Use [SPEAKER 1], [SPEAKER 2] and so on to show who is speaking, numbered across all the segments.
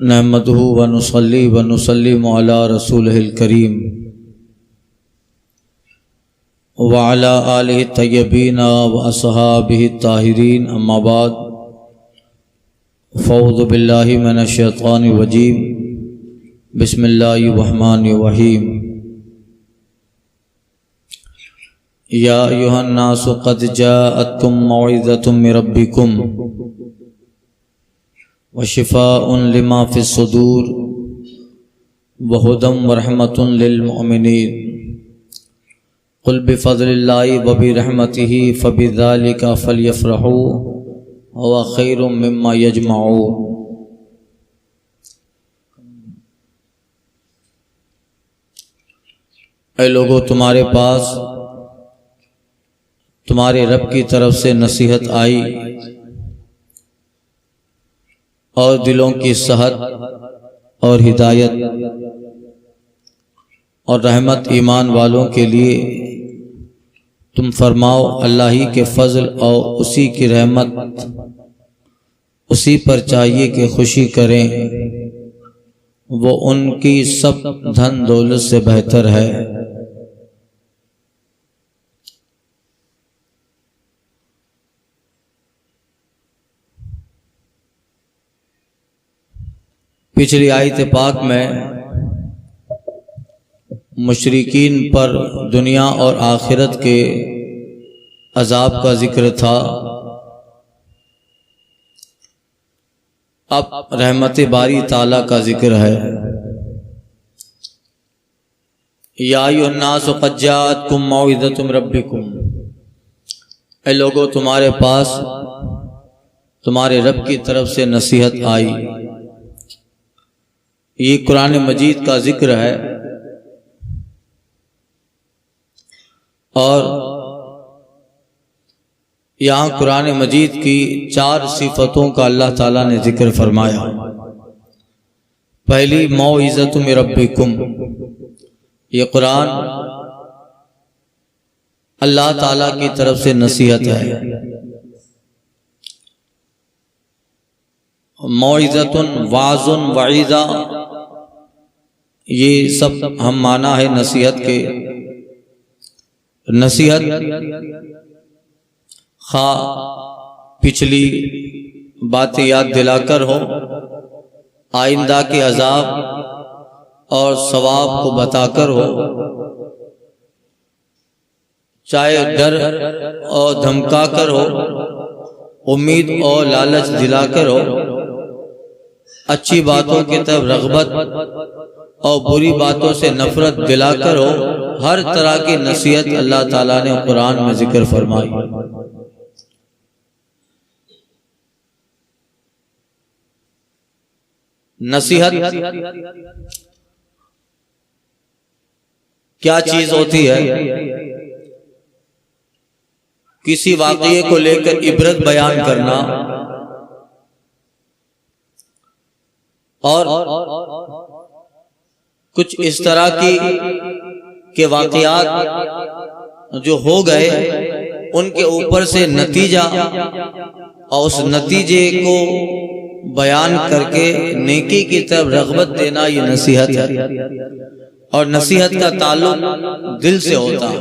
[SPEAKER 1] नहमदुहु व नुसल्लिमु अला रसूलिहिल करीम व अला आलिहि तय्यबीन व अस्हाबिहि ताहिरीन, अम्मा बाद। फ़ऊज़ु बिल्लाहि मिनश शैतानिर रजीम। बिस्मिल्लाहिर रहमानिर रहीम। या अय्युहन नासु क़द जाअतकुम मौइज़तुम मिर रब्बिकुम व शिफ़ाउन लिमा फ़िस्सुदूर व हुदम व रहमतुन लिल मुमिनीन। क़ुल बिफ़ज़लिल्लाहि व बिरहमतिही फ़बिज़ालिका फ़लयफ़रहू हुवा ख़ैरुम मिम्मा यजमऊन। ऐ लोगों, तुम्हारे पास तुम्हारे रब की तरफ से नसीहत आई और दिलों की सेहत और हिदायत और रहमत ईमान वालों के लिए। तुम फरमाओ, अल्लाह ही के फजल और उसी की रहमत उसी पर चाहिए कि खुशी करें, वो उनकी सब धन दौलत से बेहतर है। पिछली आयत पाक में मुशरिकीन पर दुनिया और आखिरत के अजाब का जिक्र था। अब रहमत बारी ताला का जिक्र है। या अय्युहन्नास क़द जाअतकुम मौइज़तुम मिर रब्बिकुम। ऐ लोगों, तुम्हारे पास तुम्हारे रब की तरफ से नसीहत आई। ये कुरान मजीद का जिक्र है और यहाँ कुरान मजीद की 4 सिफतों का अल्लाह ताला ने जिक्र फरमाया। पहली, मौइज़तु मिर रब्बिकुम। ये कुरान अल्लाह ताला की तरफ से नसीहत है। मौइज़तुन, वाज़ुन, वईज़ा, ये सब हम माना है नसीहत के। नसीहत खा पिछली बातें याद दिलाकर हो, आइंदा के अजाब और सवाब को बताकर हो, चाहे डर और धमकाकर हो, उम्मीद और लालच दिलाकर हो, अच्छी बातों की तरफ रग़बत और बुरी बातों से नफरत दिलाकर हो, हर तरह की नसीहत अल्लाह ताला ने कुरान में जिक्र फरमाई। नसीहत क्या चीज होती है? किसी वाक़ये को लेकर इबरत बयान करना और कुछ इस तरह के वाक़यात जो हो गए उनके ऊपर से नतीजा और उस नतीजे को बयान करके नेकी की तरफ रग़बत देना, ये नसीहत है। और नसीहत का ताल्लुक दिल से होता है।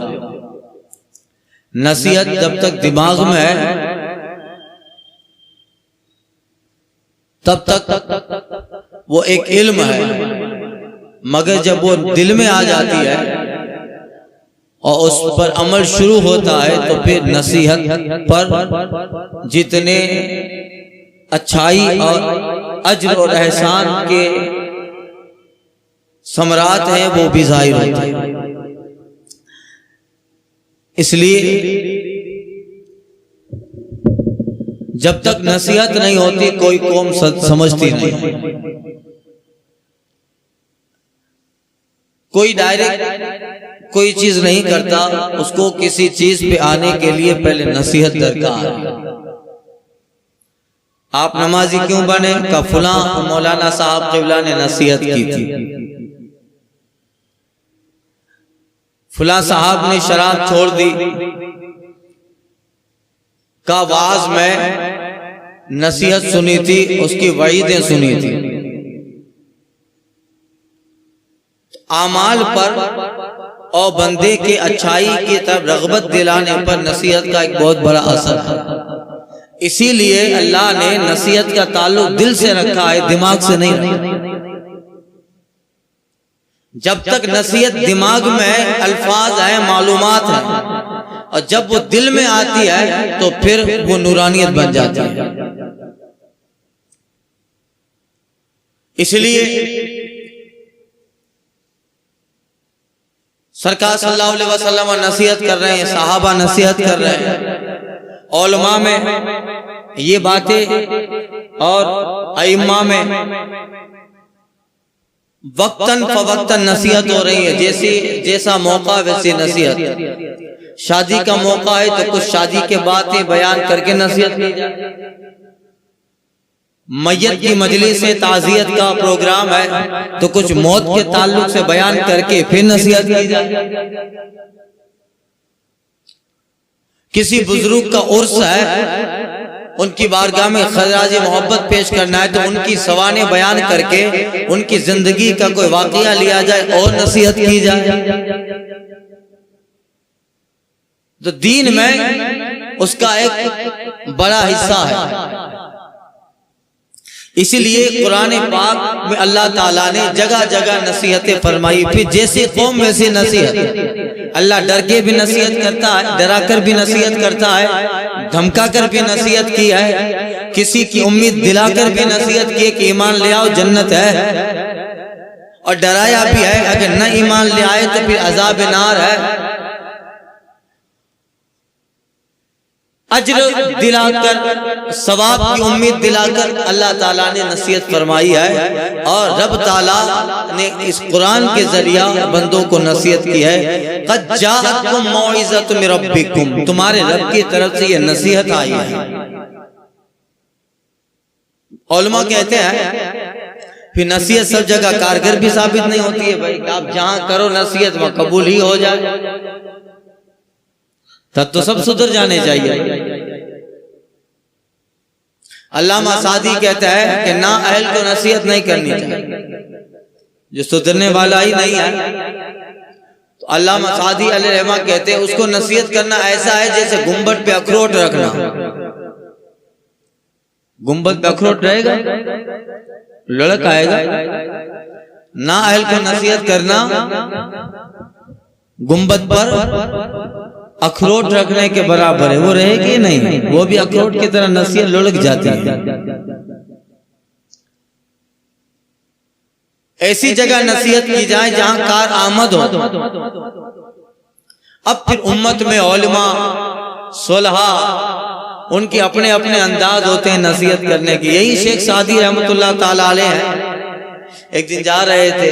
[SPEAKER 1] नसीहत जब तक दिमाग में है तब तक वो एक इल्म है, मगर जब वो दिल में आ जाती है और उस पर अमल शुरू होता है तो फिर नसीहत पर जितने अच्छाई और अज्र और एहसान के समरात हैं वो भी ज़ाहिर होते हैं। इसलिए जब तक नसीहत नहीं होती कोई कौम समझती नहीं। कोई डायरेक्ट कोई चीज नहीं करता, उसको किसी चीज पे आने के लिए पहले नसीहत दरकार है। आप नमाजी क्यों बने? का फुला मौलाना साहब क़िबला ने नसीहत की थी, फुला साहब ने शराब छोड़ दी, का वाज में नसीहत सुनी थी, उसकी वईदें सुनी थी। आमाल पर और बंदे के अच्छाई की तरफ रग़बत दिलाने पर नसीहत का एक बहुत बड़ा असर है। इसीलिए अल्लाह ने नसीहत का ताल्लुक दिल से रखा है, दिमाग से नहीं रखा। जब तक नसीहत दिमाग में अल्फाज है, मालूमात है, और जब वो दिल में आती है तो फिर वो नूरानियत बन जाती है। इसलिए सरकार सल्लल्लाहु अलैहि वसल्लम नसीहत कर रहे हैं, सहाबा नसीहत कर रहे हैं, उलमा में ये बातें और अइम्मा में वक्तन फवक्तन नसीहत हो रही है। जैसा मौका वैसे नसीहत। शादी का मौका है तो कुछ शादी के बातें बयान करके नसीहत की जाए। मैयत की मजलिस से ताज़ियत का प्रोग्राम है तो कुछ मौत के ताल्लुक से बयान करके फिर नसीहत की जाए। किसी बुजुर्ग का उर्स है, उनकी बारगाह में खराज मोहब्बत पेश करना है तो उनकी सवाने बयान करके उनकी जिंदगी का कोई वाकया लिया जाए और नसीहत की जाए। तो दीन में उसका एक बड़ा हिस्सा है। इसीलिए कुरान पाक में अल्लाह ताला ने जगह जगह नसीहतें फरमाई। फिर जैसे कौम वैसे नसीहत। अल्लाह डर के भी नसीहत करता है, डरा कर भी नसीहत करता है, धमका कर भी नसीहत की है, किसी की उम्मीद दिलाकर भी नसीहत की कि ईमान ले आओ जन्नत है, और डराया भी है अगर न ईमान ले आए तो फिर अजाब नार है। अज्र दिलाकर, सवाब की उम्मीद दिलाकर अल्लाह ताला ने नसीहत फरमाई है। और रब ताला ने इस कुरान के जरिया बंदों को नसीहत की है, क़द जाअतकुम मौइज़तुम मिन रब्बिकुम, तुम्हारे रब की तरफ से ये नसीहत आई है। उलमा कहते हैं फिर नसीहत सब जगह कारगर भी साबित नहीं होती है भाई। आप जहां करो नसीहत वहां कबूल ही हो जाए, तब तो सब सुधर जाने चाहिए। अल्लामा सादी कहता है कि ना अहल को नसीहत नहीं करनी चाहिए, जो सुधरने वाला ही नहीं है। तो अल्लामा सादी अलैहिर्रहमा कहते हैं उसको नसीहत करना ऐसा है जैसे गुंबद पे अखरोट रखना। गुंबद पे अखरोट रहेगा, लड़क आएगा। ना अहल को नसीहत करना गुंबद पर अखरोट रखने के बराबर है। वो रहेगी नहीं, वो भी अखरोट की तरह नसीहत लुढ़क जाती है। ऐसी जगह नसीहत की जाए जहां कार आमद हो। अब फिर उम्मत में उलमा सुलहा उनके अपने अपने अंदाज होते हैं नसीहत करने की। यही शेख सादी रहमतुल्लाह ताला अलैह है। एक दिन जा रहे थे,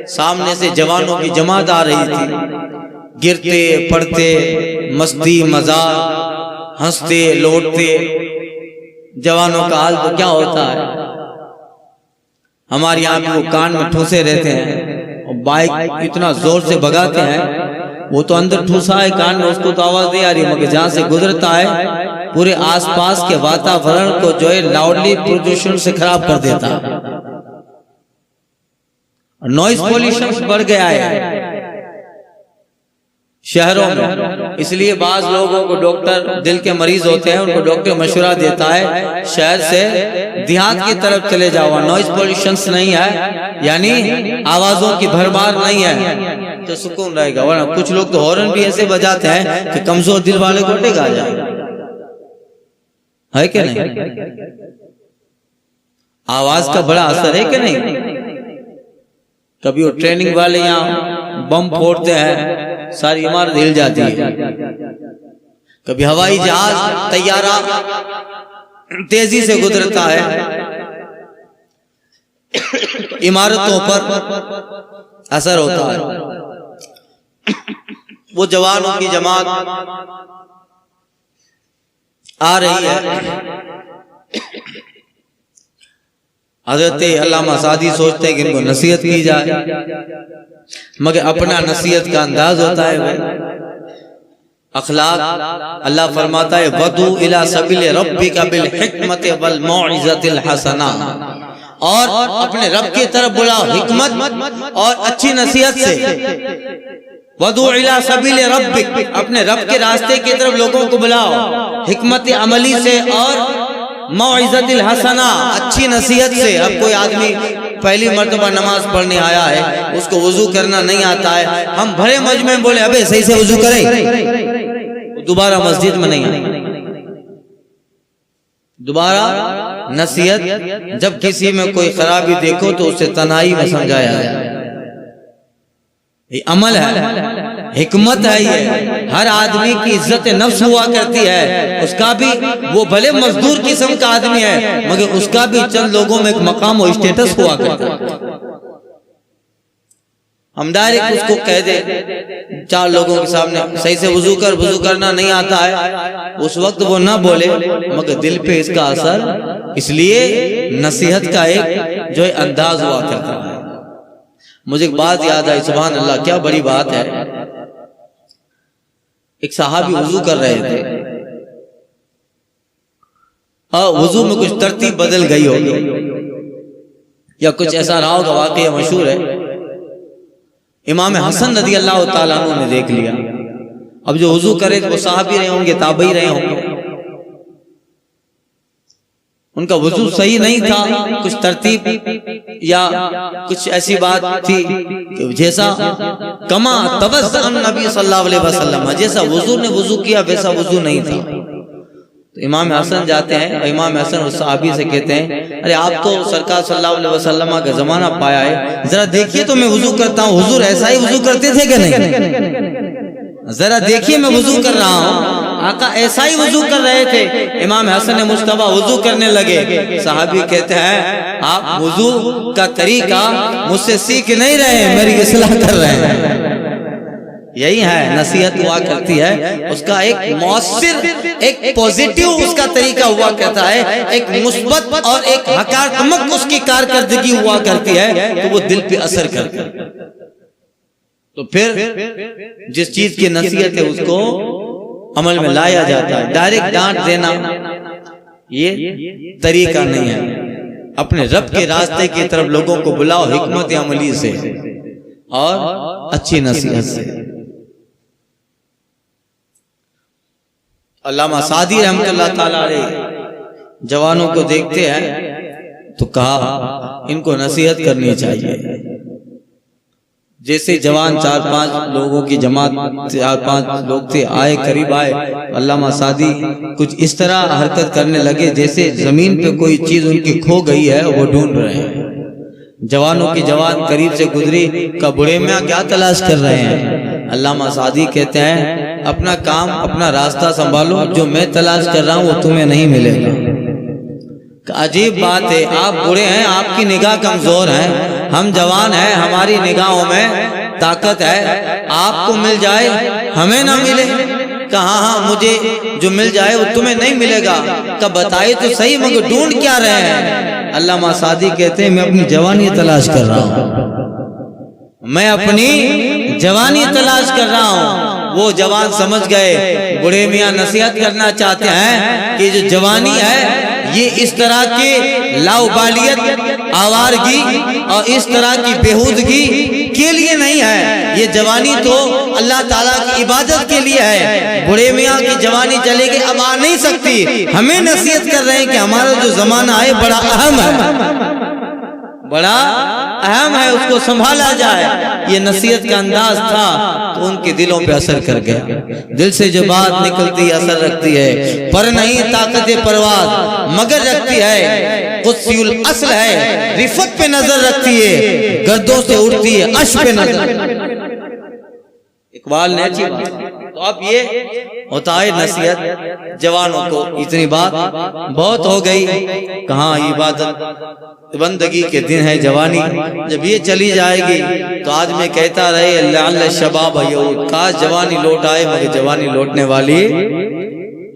[SPEAKER 1] सामने से जवानों की जमात आ रही थी, गिरते पड़ते, मस्ती मजाक, हंसते लौटते। जवानों का हाल तो क्या होता है, हमारे यहाँ भी वो कान में ठूसे रहते हैं और बाइक इतना जोर से भगाते हैं, वो तो अंदर ठूसा है कान में, उसको तो आवाज नहीं आ रही, मगर जहां से गुजरता है पूरे आसपास के वातावरण को जो है लाउडली प्रदूषण से खराब कर देता है। नॉइज पॉल्यूशन बढ़ गया है शहरों में। इसलिए बाज लोगों को डॉक्टर, दिल के मरीज होते हैं, उनको डॉक्टर मशवरा देता है शहर से देहात की तरफ चले जाओ, नॉइज पॉल्यूशन नहीं है, यानी आवाजों की भरमार नहीं है, तो सुकून रहेगा। वरना कुछ लोग तो हॉर्न भी ऐसे बजाते हैं कि कमजोर दिल वाले को टेक आ जाए, है कि नहीं? आवाज का बड़ा असर है कि नहीं? कभी वो ट्रेनिंग वाले यहाँ बम फोड़ते हैं, सारी इमारत हिल जाती है। कभी हवाई जहाज तैयारा तेजी से गुजरता है, इमारतों पर असर होता है। वो जवानों की जमात आ रही है। हजरत अल्लामा सादी सोचते हैं कि इनको नसीहत की जाए, मगर अपना नसीहत का अंदाज होता है भाई, अखलाक। अल्लाह फरमाता है वदू इला सबिल रब्बिका बिल हिकमति वल मौइज़तिल हसना, और अपने रब की तरफ बुलाओ हिकमत और अच्छी नसीहत से। वदू इला सबील रब्बिक, अपने रब के रास्ते की तरफ लोगों को बुलाओ हिकमत अमली से और मौइज़तिल हसना, अच्छी नसीहत से। अब कोई आदमी पहली मर्तबा नमाज पढ़ने आया है, उसको वजू करना नहीं आता है, हम भरे मजमे में बोले अबे सही से वजू करे, दोबारा मस्जिद में नहीं आए। दोबारा नसीहत, जब किसी में कोई खराबी देखो तो उसे तन्हाई में समझाया जाए। ये अमल है, हिकमत है। ये हर आदमी की इज्जत नफ्स हुआ करती है, उसका भी, वो भले मजदूर किस्म का आदमी है मगर उसका भी चंद लोगों में एक मकाम और स्टेटस हुआ करता है। हम डायरेक्ट उसको कह दे चार लोगों के सामने सही से वजू कर, वजू करना नहीं आता है, उस वक्त वो ना बोले मगर दिल पे इसका असर, इसलिए नसीहत का एक जो अंदाज हुआ करता है। मुझे एक बात याद आई, सुभान अल्लाह, क्या बड़ी बात है। एक साहबी वजू कर रहे थे और वजू में कुछ तरतीब बदल गई होगी या कुछ ऐसा रहा होगा, वाकई मशहूर है। इमाम हसन रज़ी अल्लाह ताला अन्हु ने देख लिया। अब जो वजू करे वो साहबी रहे होंगे, ताबई रहे होंगे, उनका वजू सही नहीं था, कुछ तरतीब या कुछ ऐसी बात थी कि जैसा कमा तवज्जुअन नबी सल्लल्लाहु अलैहि वसल्लम, जैसा वजू ने वजू किया वैसा वजू नहीं था। तो इमाम हसन जाते हैं और इमाम हसन उस सहाबी से कहते हैं, अरे आप तो सरकार सल्लल्लाहु अलैहि वसल्लम का जमाना पाया है, जरा देखिए तो मैं वजू करता हूँ, हुजूर ऐसा ही वजू करते थे कि नहीं, जरा देखिए मैं वजू कर रहा हूँ, आका ऐसा ही वजू कर रहे थे। इमाम हसन मुस्तफा वजू करने लगे। साहबी कहते हैं आप वजू का तरीका मुझसे सीख नहीं रहे, मेरी इस्लाह कर रहे हैं। यही है, नसीहत हुआ करती है, उसका एक मौसिर, एक पॉजिटिव उसका तरीका हुआ करता है, एक मुस्बत और एक हकारात्मक उसकी कारकर्दगी हुआ करती है, तो वो दिल पे असर करती है। तो फिर जिस चीज की नसीहत है उसको अमल में लाया जाता है। डायरेक्ट डांट देना ये तरीका नहीं है। अपने रब के रास्ते की तरफ लोगों को बुलाओ हिकमत अमली से और अच्छी नसीहत से। अल्लामा सादी रहमतुल्लाह ताला अलैह जवानों को देखते हैं तो कहा इनको नसीहत करनी चाहिए। जैसे जवान 4-5 लोगों की जमात, 4-5 लोग थे, आए करीब आए, अल्लामा सादी कुछ इस तरह हरकत करने लगे जैसे जमीन पे कोई चीज उनकी खो गई है, वो ढूंढ रहे हैं। जवानों की जवान करीब से गुजरी, का बुढ़े में क्या तलाश कर रहे हैं? अल्लामा सादी कहते हैं अपना काम, अपना रास्ता संभालो, जो मैं तलाश कर रहा हूँ वो तुम्हें नहीं मिलेगा। अजीब बात है, आप बूढ़े हैं, आपकी निगाह कमजोर है, हम जवान हैं, हमारी निगाहों में ताकत है, आपको मिल जाए हमें ना मिले। कहा हाँ मुझे जो मिल जाए वो तुम्हें नहीं मिलेगा। कब बताइए तो सही, मगर ढूंढ क्या रहे हैं? अल्लामा सादी कहते हैं मैं अपनी जवानी तलाश कर रहा हूँ, मैं अपनी जवानी तलाश कर रहा हूँ। वो जवान समझ गए बूढ़े मियाँ नसीहत करना चाहते हैं कि जो जवानी है ये इस तरह की लाउबालियत, आवारगी और इस तरह की बेहूदगी के लिए नहीं है, ये जवानी तो अल्लाह ताला की इबादत के लिए है। बूढ़े मियाँ की जवानी चलेगी, अब आ नहीं सकती। हमें नसीहत कर रहे हैं कि हमारा जो जमाना है बड़ा अहम है, बड़ा अहम है, उसको संभाला जाए। ये नसीहत का अंदाज था तो उनके दिलों पे असर कर गया। दिल से जो बात निकलती असर रखती है, पर नहीं ताकत परवाज़ मगर रखती है, कुत्सियुल अस्ल है, रिफत पे नजर रखती है, गर्दों से उड़ती है, अश पे नजर। इकबाल ने अच्छी बात। तो अब ये होता है नसीहत जवानों को। इतनी बात बहुत हो गई, कहाँ इबादत बंदगी के दिन है जवानी, जब ये चली जाएगी तो आदमी कहता रहे अल्लाह शबाब यऊद, काश जवानी लौट आए, मगर जवानी लौटने वाली,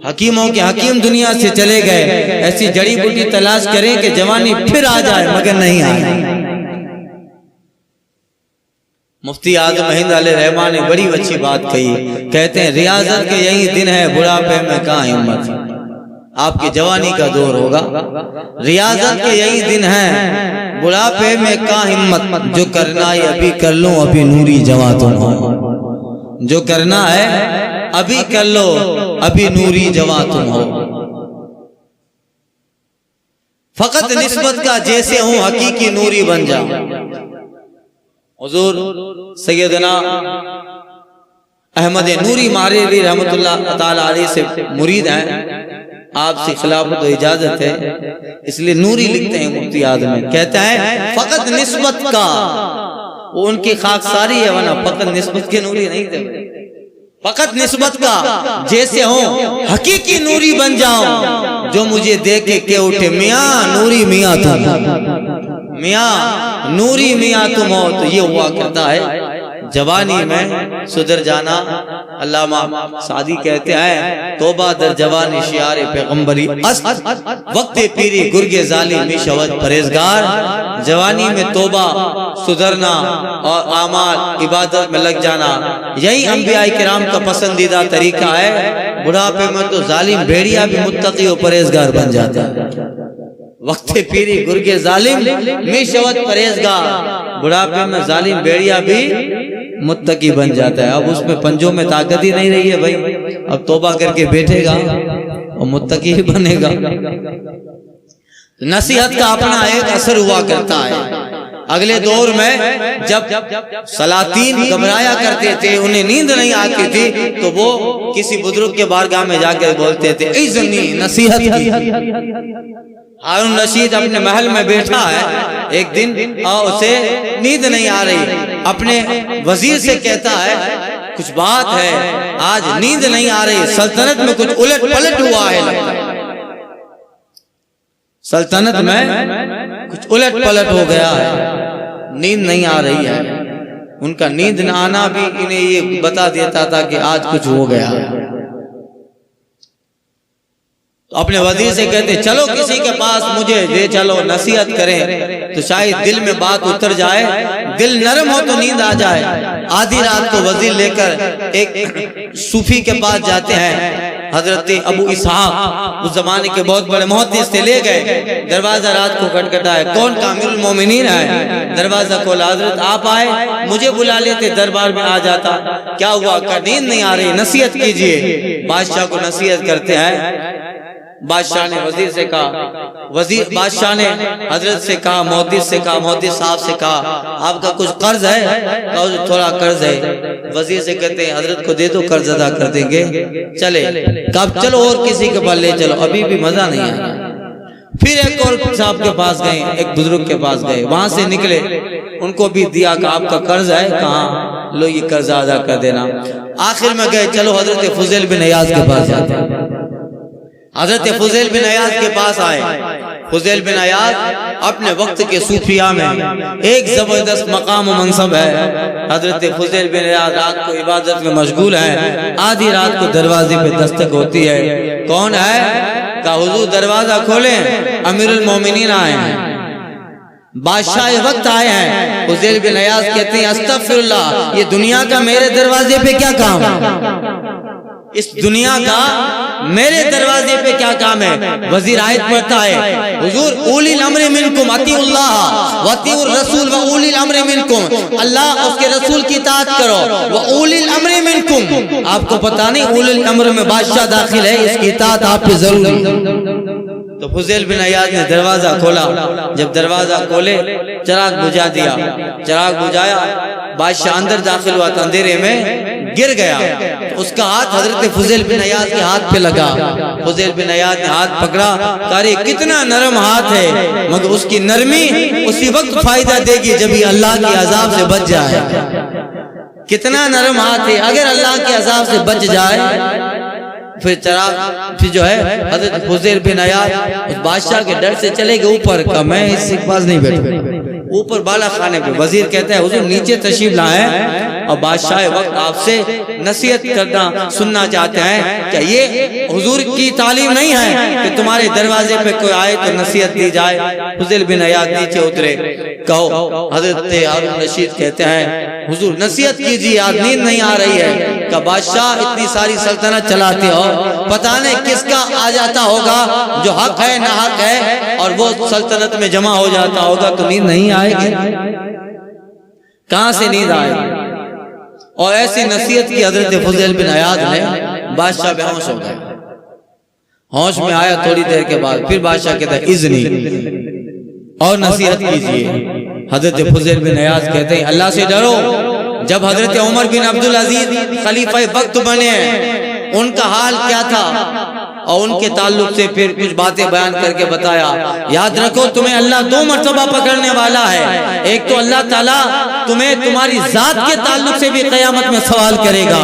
[SPEAKER 1] हकीमों के हकीम दुनिया से चले गए। ऐसी जड़ी बूटी तलाश करें कि जवानी फिर आ जाए, मगर नहीं आए। मुफ्ती आजम हिंद अलैहिर्रहमान ने बड़ी अच्छी बात कही, कहते हैं रियाजत के यही दिन है, बुढ़ापे में कहाँ हिम्मत। आपकी जवानी का दौर होगा। रियाजत के यही दिन हैं, बुढ़ापे में का हिम्मत, जो करना है अभी कर लो, अभी नूरी जवां तुम हो। जो करना है अभी कर लो, अभी नूरी जवां तुम हो। फकत निस्बत का जैसे हूं, हकीकी नूरी बन जाओ। हुजूर सैयदना अहमद नूरी मारेली रहमतुल्लाह ताला अलैह से मुरीद हैं। आपसे खिलाफत तो इजाजत है, इसलिए नूरी लिखते हैं मुफ्ती आज़म में। कहता है फकत निस्बत का, वो उनकी खाकसारी है, वरना फकत निस्बत के नूरी नहीं थे। फकत निस्बत का जैसे हो, हकीकी नूरी बन जाओ। जो मुझे देखे के उठे मियाँ नूरी मियाँ तुम, मियाँ नूरी मियाँ तुम हो। तो ये हुआ करता है जवानी में सुधर जाना। अल्लामा सादी कहते हैं तौबा दर जवानी शियारे पैगंबरी अस्त, वक्त पीरी गुर्गे जालिम शवत परहेजगार। जवानी में तौबा, सुधरना और आमाल इबादत में लग जाना, यही अंबिया किराम का पसंदीदा तरीका है। बुढ़ापे में तो जालिम भेड़िया भी मुत्तकी और परहेजगार बन जाता है। वक्त पीरी गुर्गे जालिम मिशवत परहेजगार, बुढ़ापे में जालिम भेड़िया भी मुत्तकी बन जाता है। अब उसमें पंजों में ताकत ही नहीं रही है भाई, अब तौबा करके बैठेगा और मुत्तकी ही बनेगा। नसीहत का अपना एक असर हुआ करता है। अगले दौर में जब सलातीन घबराया करते थे, उन्हें नींद नहीं आती थी, तो वो किसी बुजुर्ग के बारगाह में जाकर बोलते थे इज़्नी नसीहत की। हारून रशीद अपने महल में बैठा है, एक दिन और उसे नींद नहीं आ रही, अपने वजीर से कहता है कुछ बात है, आज नींद नहीं आ रही, सल्तनत में कुछ उलट पलट हुआ है, सल्तनत में कुछ उलट पलट हो गया है, नींद नहीं आ रही है। उनका नींद न आना भी इन्हें ये बता देता था कि आज कुछ हो गया है। तो अपने वजीर से कहते चलो किसी के पास मुझे ले चलो, नसीहत करें तो शायद दिल में बात उतर जाए, दिल नरम हो तो नींद आ जाए। आधी रात को वजीर लेकर एक सूफी के पास जाते हैं, हजरत अबू इसहाक, उस जमाने के बहुत बड़े मुहद्दिस से ले गए। दरवाजा रात को खटखटाए, कौन कामिल मोमिनीन है? दरवाजा खोला, हजरत आप आए, मुझे बुला लेते दरबार में आ जाता। क्या हुआ? का नींद नहीं आ रही, नसीहत कीजिए। बादशाह को नसीहत करते हैं। बादशाह ने वजीर से कहा, वजीर बादशाह ने हजरत से कहा, मुहद्दिस से कहा, मुहद्दिस साहब से कहा आपका कुछ कर्ज है? कहा थोड़ा कर्ज है। वजीर से कहते हैं हजरत को दे दो, कर्ज अदा कर देंगे। चले, कब चलो और किसी के पास ले चलो, अभी भी मजा नहीं आया। फिर एक और साहब के पास गए, एक बुजुर्ग के पास गए, वहां से निकले, उनको भी दिया कि आपका कर्ज है, कहा लो ये कर्ज अदा कर देना। आखिर में गए, चलो हजरत फुजैल बिन अयाज के पास जाते हैं। हजरत फुजैल बिन अयाज के पास आए। फुजैल बिन अयाज अपने वक्त के सूफिया में एक जबरदस्त मकाम और मनसब है। हजरत फुजैल बिन अयाज रात को इबादत में मशगूल है। आधी रात को दरवाजे पे दस्तक होती है, कौन है? का हुजूर दरवाजा खोलें, अमीरुल मोमिनीन आए हैं, बादशाह वक्त आए हैं। फुजैल बिन अयाज कहते हैं अस्तगफिरुल्लाह, ये दुनिया का मेरे दरवाजे पे क्या काम? इस दुनिया का मेरे दरवाजे पे क्या काम है? वजीर आयत पढ़ता है, हुजूर उलिल अम्र मिनकुम अतीउल्लाह व अतीउर रसूल व उलिल अम्र मिनकुम, अल्लाह उसके रसूल की इताअत करो, व उलिल अम्र मिनकुम। आपको पता नहीं उलिल अम्र में बादशाह दाखिल है, इसकी इताअत आप पे जरूरी। तो फुजैल बिन अयाज ने दरवाजा खोला। जब दरवाजा खोले, चिराग बुझा दिया, चिराग बुझाया, बादशाह अंदर दाखिल हुआ तो अंधेरे में गिर गया। तो उसका हाथ हजरत फुजैल बिन अयाज के हाथ पे लगा। फुजैल बिन अयाज ने हाथ पकड़ा, कारी कितना नरम हाथ है, मगर उसकी नरमी उसी वक्त फायदा देगी जब ये अल्लाह के अजाब से बच जाए। कितना नरम हाथ है, अगर अल्लाह के अजाब से बच जाए फिर जो है हजरत फुजैल बिन अयाज उस बादशाह के डर से चले गए ऊपर का, मैं इसके पास नहीं बैठूंगा, ऊपर बाला खाने पे। वजीर कहता है हुजूर नीचे तशरीफ लाए और बादशाह वक्त आपसे नसीहत करना सुनना चाहते हैं, क्या ये हुजूर की तालीम नहीं है कि तुम्हारे दरवाजे पे कोई आए तो नसीहत दी जाए? फुजैल बिन अयाज नीचे उतरे, कहो। हजरत हारून रशीद कहते हैं हुजूर नसीहत कीजिए, आज नींद नहीं आ रही है। का बादशाह इतनी सारी सल्तनत चलाते हो, पता नहीं किसका आ जाता होगा जो हक है ना हक है, और वो सल्तनत में जमा हो जाता होगा तो नींद नहीं आएगी। कहां से नींद आएगी? और ऐसी नसीहत की हजरत फुज़ैल बिन अयाद ने, बादशाह बेहोश हो गए। होश में आया थोड़ी देर के बाद, फिर बादशाह कहता है इज़नी, और नसीहत कीजिए। हजरत फुज़ैल बिन अयाद कहते हैं अल्लाह से डरो। जब हजरत उमर बिन अब्दुल अजीज खलीफा वक्त बने, उनका हाल क्या था, और उनके ताल्लुक से फिर कुछ बातें बयान करके बताया। याद रखो तुम्हें अल्लाह 2 मर्तबा पकड़ने वाला है। एक तो अल्लाह ताला तुम्हें तुम्हारी जात के ताल्लुक से भी क़यामत में सवाल करेगा।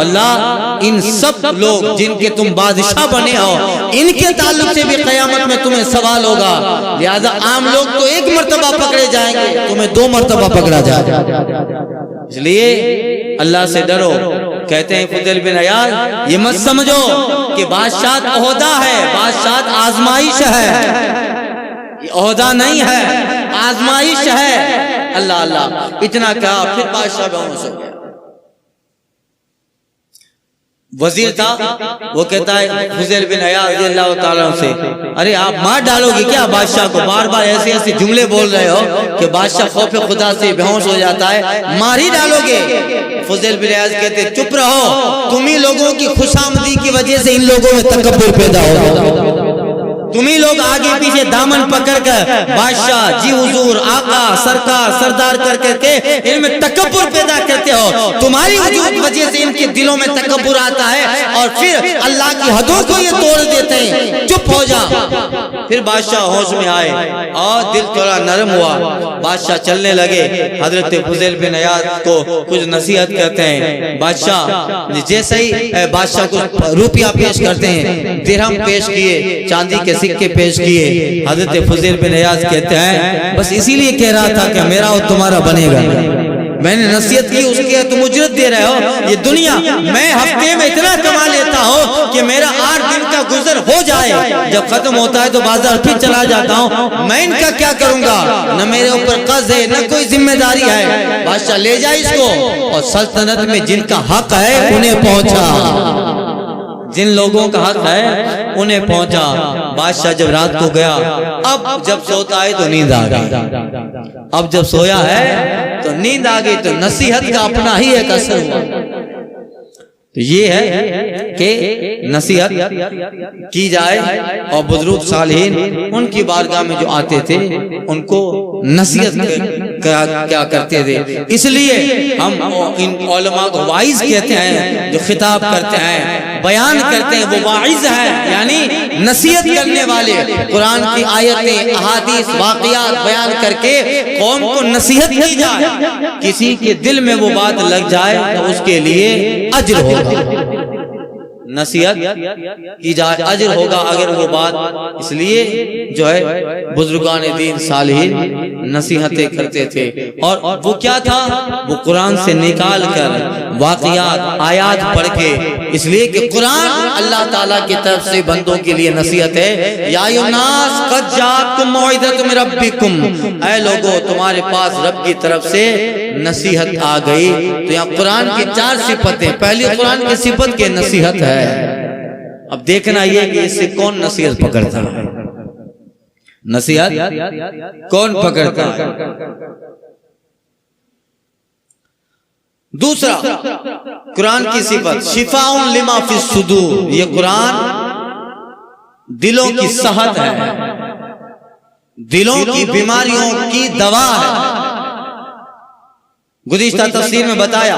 [SPEAKER 1] अल्लाह इन सब लोग जिनके तुम बादशाह बने हो, इनके ताल्लुक से भी क़यामत में तुम्हें सवाल होगा। लिहाजा आम लोग तो 1 मर्तबा पकड़े जाएंगे, तुम्हें 2 मर्तबा पकड़ा जाएगा। इसलिए अल्लाह से डरो। कहते हैं फुज़ैल बिन अयाद, ये मत समझो कि बादशाह ओहदा है, बादशाह आजमाइश है, ओहदा नहीं है, आजमाइश है। अल्लाह अल्लाह इतना कहा, फिर बादशाह बेहोश हो गया। वजीर था, वो कहता है फुज़ैल बिन अयाद रज़ियल्लाहु ताला से, अरे आप मार डालोगे क्या बादशाह को? बार बार ऐसे ऐसे जुमले बोल रहे हो कि बादशाह खौफ खुदा से बेहोश हो जाता है, मार ही डालोगे? फुज़ैल बिन अयाद कहते चुप रहो, तुम ही लोगों की खुशामदी की वजह से इन लोगों में तकब्बुर पैदा होगा। तुम ही लोग आगे पीछे दामन पकड़ कर बादशाह जी हुजूर आका सरकार सरदार कर करके इनमें तकब्बुर पैदा करते हो। तुम्हारी वजह से इनके दिलों में तकब्बुर आता है और फिर अल्लाह की हदों को ये तोड़ देते हैं। चुप हो जा। फिर बादशाह होश में आए और दिल थोड़ा नरम हुआ, बादशाह चलने लगे। हजरत फुज़ैल बिन अयाद को कुछ नसीहत करते हैं। बादशाह जैसे ही बादशाह को रुपया पेश करते हैं, दिरहम पेश किए, चांदी के सिक्के पेश किए। हजरत फुज़ैल बिन अयाद कहते हैं बस इसीलिए कह रहा था कि मेरा और तुम्हारा बनेगा। मैंने नसीहत की, उसकी तुम उजरत दे रहे हो। ये दुनिया मैं हफ्ते में इतना कमा लेता हूँ कि मेरा 8 दिन का गुजर हो जाए, जब खत्म होता है तो बाजार फिर चला जाता हूँ। मैं इनका क्या करूंगा? न मेरे ऊपर कर्ज है न कोई जिम्मेदारी है। बादशाह ले जाए इसको, और सल्तनत में जिनका हक है उन्हें पहुंचा, जिन लोगों का हक है उन्हें पहुंचा। बादशाह जब रात को गया, अब जब सोता है तो नींद आ गई। अब जब सोया है तो नींद आ गई, तो नसीहत का अपना ही एक असर हुआ। तो ये है कि नसीहत की जाए, और बुजुर्ग सालिहीन उनकी बारगाह में जो आते थे उनको नसीहत क्या करते थे। इसलिए हम इन उलमा को वाइज कहते हैं, जो खिताब करते हैं, बयान करते हैं, वो वाइज है, यानी नसीहत करने वाले। कुरान की आयतें, अहादीस, वाक़ियात बयान करके कौम को नसीहत की जाए। किसी के दिल में वो बात लग जाए तो उसके लिए अज्र होगा, नसीहत की जाए अज्र होगा अगर वो बात। इसलिए जो है बुजुर्गान दीन सालिहीन नसीहतें करते थे, और वो क्या था, वो कुरान से निकाल कर वाक़ियात आयात पढ़ के। इसलिए कि कुरान अल्लाह ताला की तरफ से बंदों के लिए नसीहत है। या अय्युहन्नास क़द जाअकुम मौइज़तुम मिन रब्बिकुम, ऐ लोगों तुम्हारे पास रब की तरफ से नसीहत आ गई। तो यहाँ कुरान की 4 सिफतें, पहली कुरान की सिफत के नसीहत है। अब देखना यह कि इससे कौन नसीहत पकड़ता है, नसीहत कौन पकड़ता है। दूसरा कुरान की सिफत शिफाउन लिमा फिस सुदूर, ये कुरान दिलों की सेहत है, दिलों की बीमारियों की दवा है। गुज़िश्ता तफसीर में बताया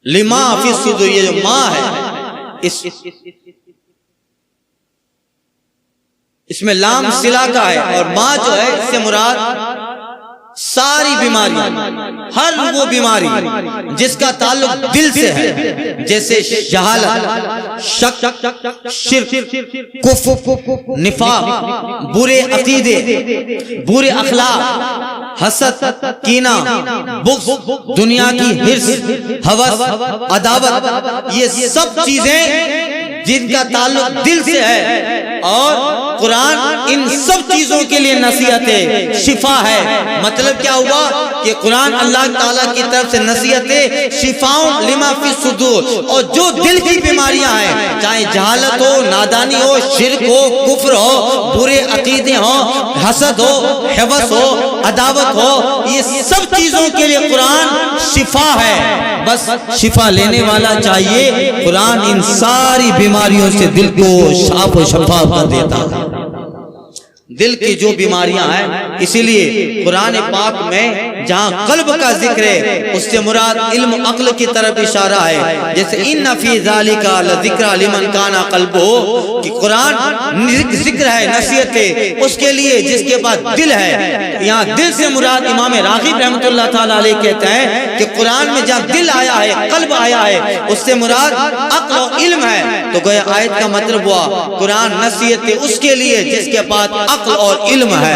[SPEAKER 1] लिमा फिस सुदूर, ये जो माँ है इसमें लाम सिला का है, और माँ जो है इससे मुराद सारी बीमारियां, हर वो बीमारी जिसका ताल्लुक दिल से है, जैसे जहालत, शक, शिर्क, कुफ्र, निफाक, बुरे अकीदे, बुरे अखलाक, हसद, कीना, बुग़्ज़, दुनिया की हिर्स, हवस, अदावत, ये सब चीजें जिनका ताल्लुक दिल से है। और कुरान इन सब चीजों के लिए नसीहत है, शिफा है। मतलब क्या हुआ कि कुरान अल्लाह ताला की तरफ से नसीहत है, शिफाउन लिमा फी सुदूर। और जो दिल की बीमारियां हैं, चाहे जहालत हो, नादानी हो, शिर्क हो, कुफ्र हो, बुरे अकीदे हो, हसद हो, हवस हो, अदावत हो, ये सब चीजों के लिए कुरान शिफा है। बस शिफा लेने वाला चाहिए। कुरान इन सारी बीमारियों से दिल को साफ और शफा कर देता है, दिल की जो बीमारियां हैं। इसीलिए कुरान पाक में जहां कल्ब का जिक्र है, उससे मुराद इल्म अक्ल की तरफ इशारा है। जैसे इन्ना फी ज़ालिका लज़िक्रा लिमन काना क़ल्बुहु, कि कुरान जिक्र है, नसीहत है उसके लिए जिसके पास दिल है। यहाँ दिल से मुराद इमाम राग़िब रहमतुल्लाह ताला अलैह कहते हैं कि कुरान में जहाँ दिल आया है, कल्ब आया है, उससे मुराद अक्ल और इल्म है। तो गोया आयत का मतलब हुआ कुरान नसीहत है उसके लिए जिसके पास अक्ल और इल्म है।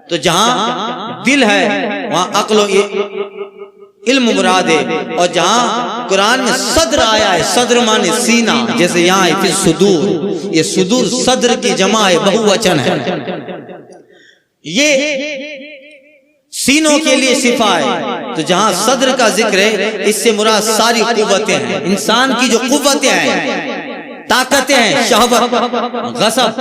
[SPEAKER 1] तो जहां दिल है वहां अक्ल और इल्म मुराद है। और जहां कुरान में सद्र आया है, सद्र माने सीना, जैसे यहाँ है फिर सुदूर, ये सुदूर सद्र की जमा है, बहुवचन है। ये सीनों के लिए शिफा है। तो जहां सद्र का जिक्र है, इससे मुराद सारी कुव्वतें हैं, इंसान की जो कुव्वतें हैं, ताकतें हैं, शहवत, गज़ब,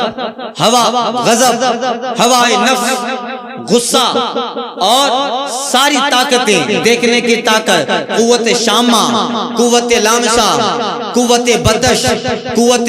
[SPEAKER 1] हवा, गज़ब, हवाए नफ्स, गुस्सा और सारी ताकतें, देखने की ताकत, कुव्वत शामा, कुव्वत लामसा, कुव्वत बदश, कुव्वत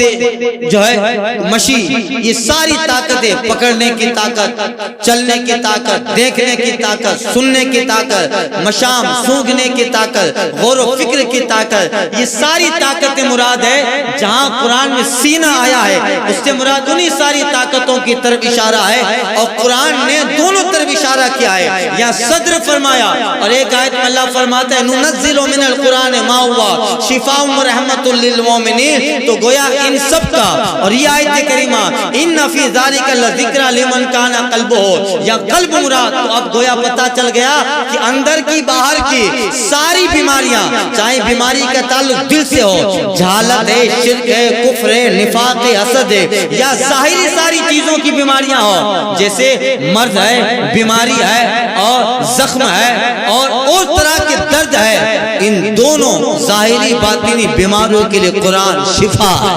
[SPEAKER 1] जो है मशी, ये सारी ताकतें, पकड़ने की ताकत, चलने की ताकत, देखने की ताकत, सुनने की ताकत, मशाम सूंघने की ताकत, गौर व फिक्र की ताकत, ये सारी ताकतें मुराद है। जहां कुरान में सीना आया है, उससे मुराद उन्हीं सारी ताकतों की तरफ इशारा है। और कुरान ने दोनों तरफ इशारा किया है। यहाँ सद्र फरमाया और एक आयत में अल्लाह फरमाता है नुनज़्ज़िलु मिनल कुरान मा हुवा शिफाउन व रहमतुल लिल मोमिनीन। तो गोया इन सब का, और ये आयत करीमा इन्ना फी ज़ालिका लज़िक्रा लिमन काना क़ल्बुहु, या कल्ब मुराद। तो अब गोया पता चल गया कि अंदर की बाहर की सारी बीमारियां, चाहे बीमारी का ताल्लुक दिल से हो, जहालत है, शिर्क है, कुफ्र है, निफाक है, हसद है, या ज़ाहिरी सारी चीजों की बीमारियां हो, जैसे मर्द है, बीमारी है और जख्म है और तरह के दर्द है, इन दोनों ज़ाहिरी बातिनी बीमारियों के लिए कुरान शिफा है,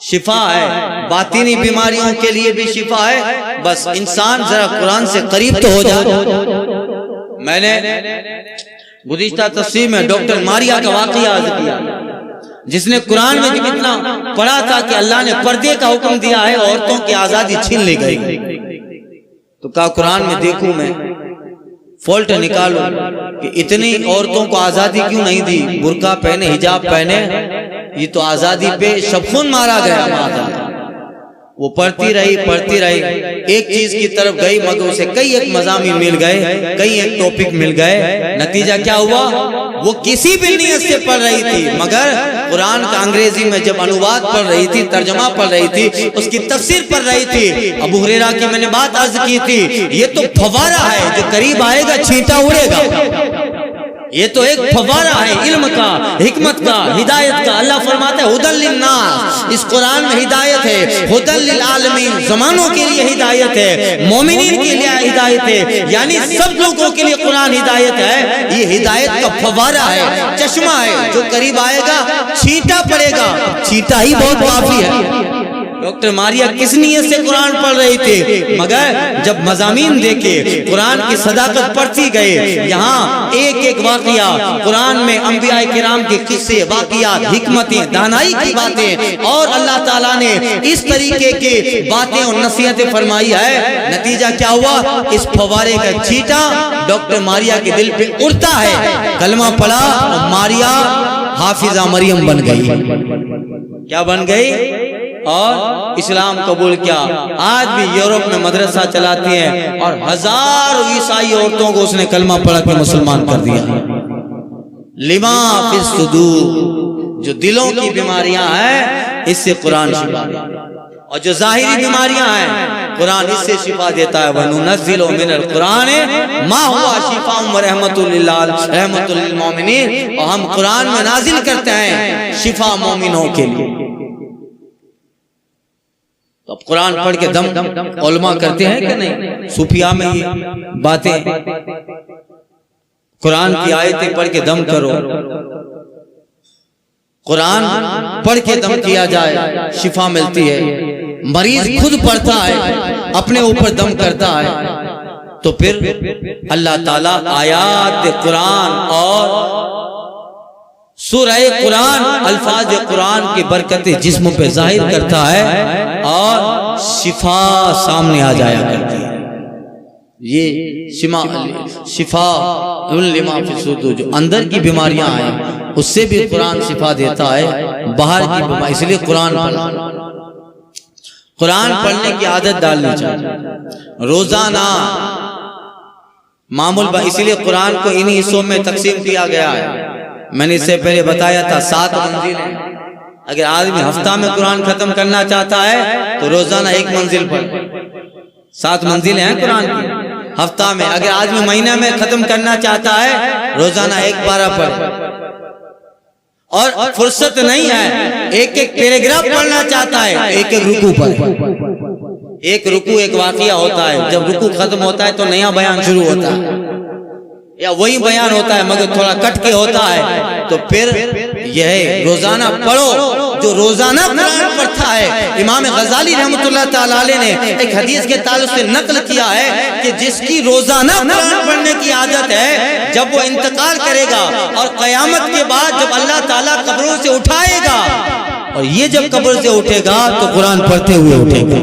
[SPEAKER 1] शिफा है। बातिनी बीमारियों के लिए भी शिफा है। बस इंसान जरा कुरान से करीब तो हो जाए। मैंने गुज़िश्ता तफसीर में डॉक्टर मारिया का वाक़या अर्ज़ किया, जिसने कुरान में कितना पढ़ा था कि अल्लाह ने पर्दे का हुक्म दिया है, औरतों की आजादी छीन ली गई। तो कहा कुरान में देखूं, मैं फॉल्ट निकालूं कि इतनी औरतों को आजादी क्यों नहीं दी, बुर्का पहने, हिजाब पहने, ये तो आजादी पे शबखुन मारा गया। वो पढ़ती रही, एक चीज की तरफ गई, मगर उसे कई एक मज़ामी मिल गए, कई एक टॉपिक मिल गए। नतीजा क्या हुआ, वो किसी भी नियत से पढ़ रही थी, मगर कुरान का अंग्रेजी में जब अनुवाद पढ़ रही थी, तर्जमा पढ़ रही थी, उसकी तफसीर पढ़ रही थी। अबू हुरैरा की मैंने बात अर्ज की थी, ये तो फवारा है, जो करीब आएगा छींटा उड़ेगा। ये तो एक फवारा है इल्म का, हिकमत का, हिदायत का। अल्लाह फरमाता है हुदल लिन्नास, इस कुरान में हिदायत है, हुदल लिल आलमीन, जमानों के लिए हिदायत है, मोमिनीन के लिए हिदायत है, यानी सब लोगों के लिए कुरान हिदायत है। ये हिदायत का फवारा है, चश्मा है, जो करीब आएगा छींटा पड़ेगा, छींटा ही बहुत काफी है। डॉक्टर मारिया किस नियत से कुरान पढ़ रहे थे, मगर जब मज़ामीन देखे, कुरान की सदाकत पढ़ती गए, यहाँ एक एक वाक़िया कुरान में अंबिया किराम के किस्से, वाक़ियात, हिकमतें, दानाई की बातें, और अल्लाह ताला ने इस तरीके के बातें और नसीहतें फरमाई है। नतीजा क्या हुआ, इस फवारे का छींटा डॉक्टर मारिया के दिल पे उड़ता है। कलमा पढ़ा, मारिया हाफिजा मरियम बन गई। क्या बन गई? और इस्लाम कबूल किया। आज भी यूरोप में मदरसा चलाती है और हजारों ईसाई औरतों को उसने कलमा पढ़ा के मुसलमान कर दिया। लिमा फिस सुदूर, जो दिलों की बीमारियां हैं, इससे कुरान शिफा, और जो जाहिरी बीमारियां हैं, कुरान इससे शिफा देता है। वनुनज़्ज़िलु मिनल कुरान मा हुवा शिफाउन व रहमतुल लिल मोमिनीन, और हम कुरान में नाजिल करते हैं शिफा मोमिनों के लिए। तो अब कुरान पढ़ के दम उलमा करते हैं कि नहीं? सूफिया में ये बातें, कुरान की आयतें पढ़ के दम करो, कुरान पढ़ के दम किया जाए, शिफा मिलती है। मरीज खुद पढ़ता है, अपने ऊपर दम करता है, तो फिर अल्लाह ताला आयात कुरान और सूरह कुरान, अल्फाज कुरान की बरकतें जिस्म पे जाहिर करता है और शिफा सामने आ जाया करती है। ये शिफा लिमा फी सुदूर, जो अंदर की बीमारियां हैं उससे भी कुरान शिफा देता है, बाहर की बीमारी। इसलिए कुरान पढ़ने की आदत डालनी चाहिए रोजाना मामूल। इसीलिए कुरान को इन्हीं हिस्सों में तकसीम किया गया है। मैंने इससे पहले बताया था 7 मंजिलें। अगर आदमी हफ्ता में कुरान खत्म करना चाहता है तो रोजाना 1 मंजिल पढ़े। 7 मंजिलें हैं कुरान की हफ्ता में। अगर आदमी महीने में खत्म करना चाहता है रोजाना 1 पारा पढ़े। और फुर्सत नहीं है, एक पैराग्राफ पढ़ना चाहता है, एक रुकू पढ़े। एक रुकू एक वाकया होता है, जब रुकू खत्म होता है तो नया बयान शुरू होता है, या वही बयान होता है मगर थोड़ा कट के होता है। तो फिर यह रोजाना पढ़ो। जो रोजाना कुरान पढ़ता है, इमाम गजाली रहमतुल्लाह ताला अलैह ने एक हदीस के ताल्लुक से नकल किया है कि जिसकी रोजाना कुरान पढ़ने की आदत है, जब वो इंतकाल करेगा और कयामत के बाद जब अल्लाह ताला कब्रों से उठाएगा, और ये जब कब्र से उठेगा तो कुरान पढ़ते हुए उठेगा।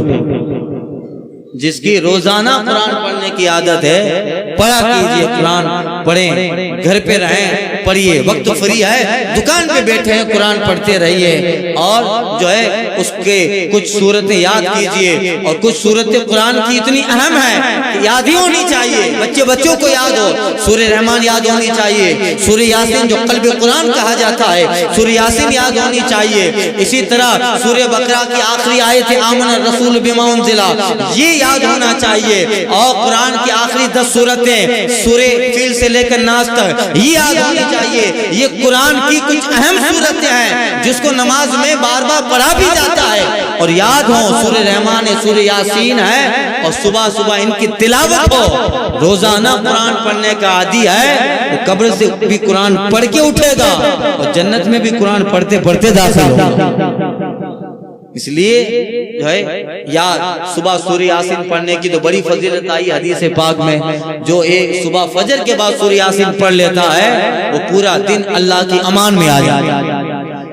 [SPEAKER 1] जिसकी रोजाना कुरान पढ़ने की आदत है, पढ़ा कीजिए, कुरान पढ़ें, घर पे रहें, पढ़िए। वक्त फ्री है, दुकान पे बैठे हैं, कुरान पढ़ते रहिए। और जो है उसके कुछ सूरतें याद कीजिए। और कुछ सूरतें कुरान की इतनी अहम है कि याद ही होनी चाहिए। बच्चों को याद हो, सूरह रहमान याद होनी चाहिए, सूरह यासीन जो कल्ब कुरान कहा जाता है, सूरह यासीन याद होनी चाहिए। इसी तरह सूरह बकरा की आखिरी आयत है आमन रसूल बिमा उनजिला, ये याद होना चाहिए। और कुरान की आखिरी 10 सूरतें सूरह फील से लेकर नास तक ये याद होनी चाहिए। ये कुरान की कुछ अहम सूरतें हैं जिसको नमाज में बार बार पढ़ा भी जाता है और याद हो। सूरह रहमान है, सूरह यासीन है, और सुबह सुबह इनकी तिलावत हो। रोजाना कुरान पढ़ने का आदी है, वो कब्र से भी कुरान पढ़ के उठेगा और जन्नत में भी कुरान पढ़ते पढ़ते दाखिल होगा। इसलिए जो है यार सुबह सूरह यासीन पढ़ने की तो बड़ी फजीलत आई हदीस पाक में। जो एक सुबह फजर के बाद सूरह यासीन पढ़ लेता है वो पूरा दिन अल्लाह की अमान में आ जाता है,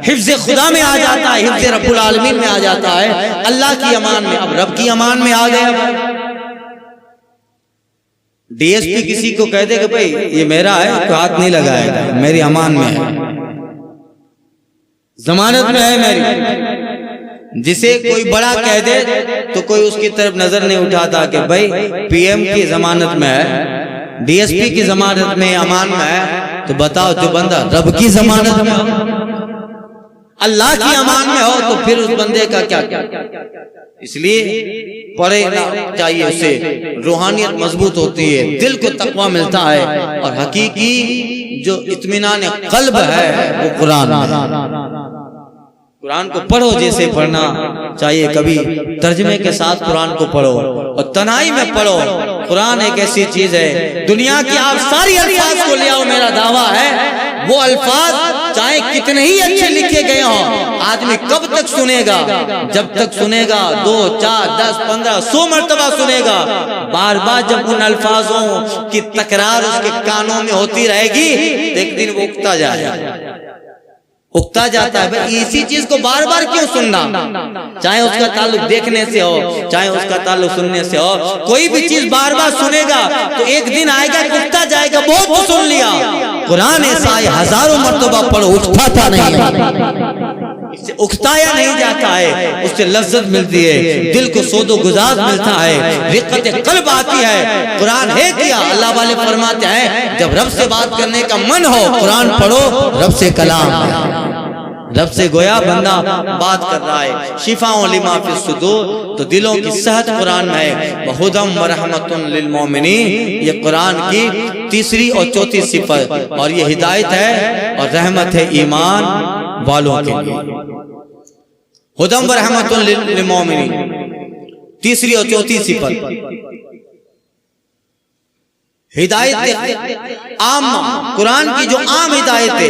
[SPEAKER 1] हिफ्ज़ खुदा में आ जाता है, हिफ्ज़ रब्बुल आलमीन में आ जाता है, अल्लाह की अमान में। अब रब की अमान में आ गया। डीएसपी किसी को कह दे कि भाई ये मेरा है तो हाथ नहीं लगाएगा, मेरी अमान में है, जमानत में है मेरी। जिसे कोई बड़ा कह दे तो कोई उसकी तरफ नजर नहीं उठाता कि भाई पीएम की जमानत में है, डीएसपी की जमानत में, अमान में है। तो बताओ जो बंदा रब की जमानत में हो, अल्लाह की अमान में हो, तो फिर उस बंदे का क्या? इसलिए पढ़ना चाहिए, उससे रूहानियत मजबूत होती है, दिल को तकवा मिलता है, और हकीकी जो इत्मीनान कल्ब है वो कुरान को पढ़ो जैसे पढ़ना चाहिए। कभी तर्जमे के साथ कुरान को पढ़ो और तनाई में पढ़ो। कुरान एक ऐसी चीज है, दुनिया की आप सारी अल्फाज को ले आओ, मेरा दावा है वो अल्फाज चाहे कितने ही अच्छे लिखे गए हों, आदमी कब तक सुनेगा? जब तक सुनेगा 2, 4, 10, 15, 100 मरतबा सुनेगा। बार बार जब उन अल्फाजों की तकरार उसके कानों में होती रहेगी तो एक दिन वो उगता जाता है। भाई इसी चीज को बार बार क्यों सुनना? चाहे उसका ताल्लुक देखने से हो, चाहे उसका ताल्लुक सुनने से हो, कोई भी चीज बार बार सुनेगा तो एक दिन आएगा उगता जाएगा। बहुत तो सुन लिया, कुरान ऐसा है हजारों मर्तबा पढ़ो, उठाता नहीं है, इससे उकताया नहीं जाता है, उससे लज्जत मिलती है, दिल को सोदो गुजार मिलता है, रिक़्क़त क़ल्ब आती है। कुरान है क्या? अल्लाह वाले फरमाते हैं जब रब से बात करने का मन हो कुरान पढ़ो, रब से कलाम है, रब से गोया बंदा बात कर रहा है। शिफाउन लिमा फी सुदूर, तो दिलों की सेहत कुरान में है। वहुदम व रहमतुन लिल मोमिनीन, ये कुरान की तीसरी और चौथी सिफत, और ये हिदायत है और रहमत है ईमान वालों के लिए। हुदम व रहमतुन लिल मोमिनीन, तीसरी और चौथी सिफत हिदायत आम, कुरान की जो आम हिदायत है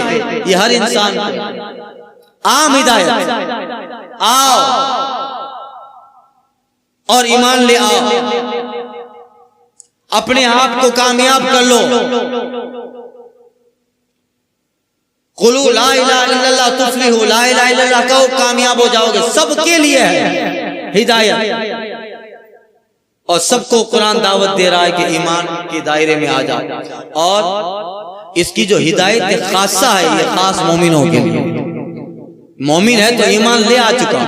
[SPEAKER 1] ये हर इंसान आम हिदायत, आओ और ईमान ले आओ, अपने आप को कामयाब कर लो, कुलू ला इलाहा इल्लल्लाह तुफ्लिहू, ला इलाहा इल्लल्लाह कहो कामयाब हो जाओगे। सबके लिए है हिदायत और सबको कुरान दावत दे रहा है कि ईमान के दायरे में आ जाओ। और इसकी जो हिदायत खासा है ये खास मोमिनों के लिए। मोमिन है तो ईमान ले आ चुका,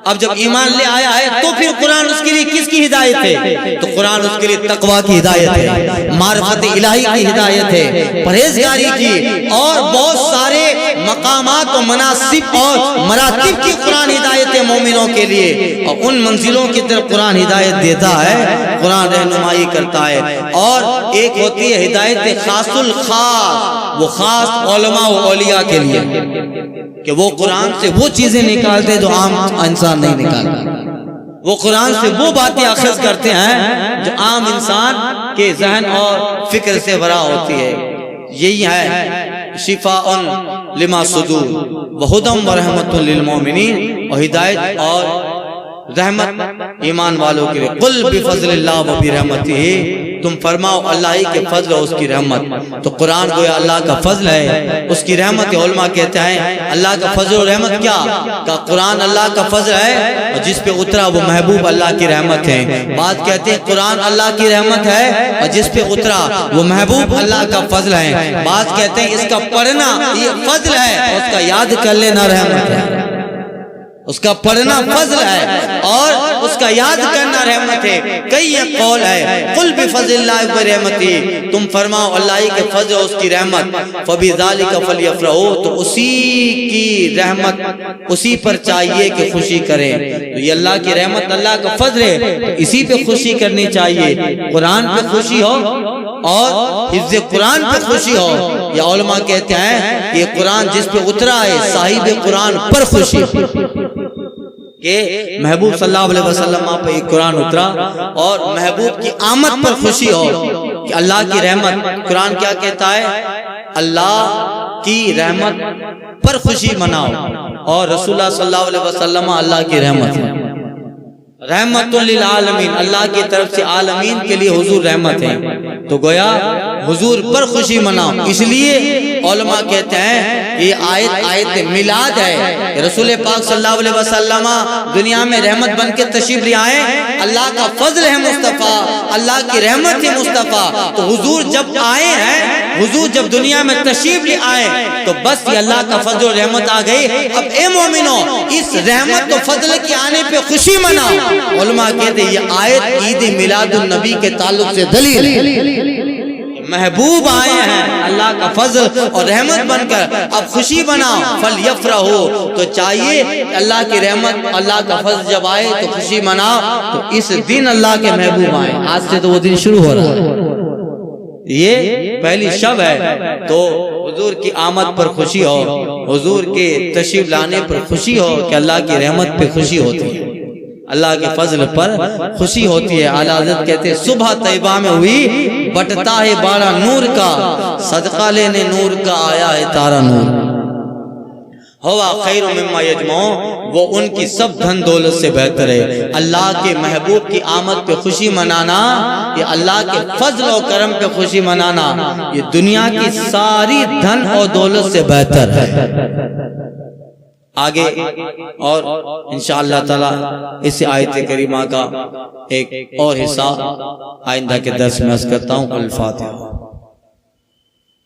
[SPEAKER 1] अब जब ईमान ले आया है तो फिर कुरान उसके लिए किसकी हिदायत है? तो कुरान उसके लिए तकवा की हिदायत है, मारिफत इलाही की हिदायत है, परहेजगारी की और बहुत सारे मकामात और मनासिब और मरातिब की कुरान हिदायत है मोमिनों के लिए। और उन मंजिलों की तरफ कुरान हिदायत देता है, कुरान रहनुमाई करता है। और एक होती है हिदायत खासुल खास, वो खास उलमा व औलिया के लिए कि वो कुरान से वो चीजें निकालते जो आम इंसान नहीं निकालता, वो कुरान से वो बातें अखज़ करते हैं जो आम इंसान के जहन और फिक्र से भरा होती है। यही है शिफाउन लिमा सुदूर व हुदम व रहमतुल लिल मोमिनीन, और हिदायत और रहमत ईमान वालों के लिए। कुल बिफज़लिल्लाह व बिरहमतिही, तुम फरमाओ अल्लाह ही के फजल और उसकी रहमत। तो कुरान गोया अल्लाह का फजल है, उसकी रहमत है। उलमा कहते हैं अल्लाह का फजल और रहमत क्या? का कुरान अल्लाह का फजल है और जिस पे उतरा वो महबूब अल्लाह की रहमत है। बात कहते हैं कुरान अल्लाह की रहमत है और जिस पे उतरा वो महबूब अल्लाह का फजल है। बात कहते हैं इसका पढ़ना ये फजल है और उसका याद कर लेना रहमत है। उसका पढ़ना फजल है और उसका याद करना रहमत है। कई ये कौल है कुल बिफज़लिल्लाहि व रहमतिही, तुम फरमाओ अल्लाह ही के फजल और उसकी रहमत। फबिज़ालिका फलयफ़रहू, तो उसी की रहमत उसी पर चाहिए कि खुशी करें। तो ये अल्लाह की रहमत अल्लाह का फजल है, तो इसी पे खुशी करनी चाहिए। कुरान पे खुशी हो और हिफ्ज़ कुरान पे खुशी हो। या उलमा कहते हैं ये कुरान जिस पे उतरा है साहिब कुरान पर खुशी के महबूब सल्लल्लाहु अलैहि वसल्लम पे कुरान उतरा और महबूब की आमद पर खुशी हो कि अल्लाह की रहमत। कुरान क्या कहता है? अल्लाह की रहमत पर खुशी मनाओ, और रसूलुल्लाह सल्लल्लाहु अलैहि वसल्लम अल्लाह की रहमत रहमतुल लिल आलमीन, अल्लाह की तरफ से आलमीन के लिए हुजूर रहमत है। तो गोया हुजूर पर खुशी मनाओ। इसलिए उलमा कहते हैं कि आयत मिलाद है। रसूल पाक सल्लल्लाहु अलैहि वसल्लम दुनिया में रहमत बन के तशरीफ ले आए, अल्लाह का फजल है मुस्तफ़ा, अल्लाह की रहमत है मुस्तफ़ा। तो हुजूर जब आए हैं, हुजूर जब दुनिया में तशरीफ ले आए तो बस ये अल्लाह का फजल और रहमत आ गई। अब ए मोमिनो, इस रहमत और फजल के आने पे खुशी मनाओ। उलमा कहते ये आयत ईद मिलादुन नबी के ताल्लुक से दलील है। महबूब आए हैं अल्लाह का फजल और रहमत बनकर, अब खुशी बनाओ। फलयफ़रहू, तो चाहिए अल्लाह की रहमत अल्लाह का फजल जब आए तो खुशी मनाओ। तो इस दिन अल्लाह के महबूब आए, आज से तो वो दिन शुरू हो रहा है, ये पहली शब है। तो हुजूर की आमद पर खुशी हो, हुजूर के तशरीफ लाने पर खुशी हो कि अल्लाह की रहमत पे खुशी होती है, अल्लाह के फजल पर खुशी होती है। आला हज़रत कहते हैं सुबह तैयबा में हुई बटता है बाड़ा नूर का, सदका लेने नूर का आया है तारा नूर। हवा खैर मिम्मा यजमऊ, वो उनकी सब धन दौलत से बेहतर है। अल्लाह के महबूब की आमद पे खुशी मनाना, ये अल्लाह के फजल और करम पे खुशी मनाना, ये दुनिया की सारी धन और दौलत से बेहतर है। आगे और इंशाअल्लाह ताला इस आयत करीमा का एक और हिस्सा आइंदा के दर्स में अर्ज़ करता हूँ। अल फातिहा।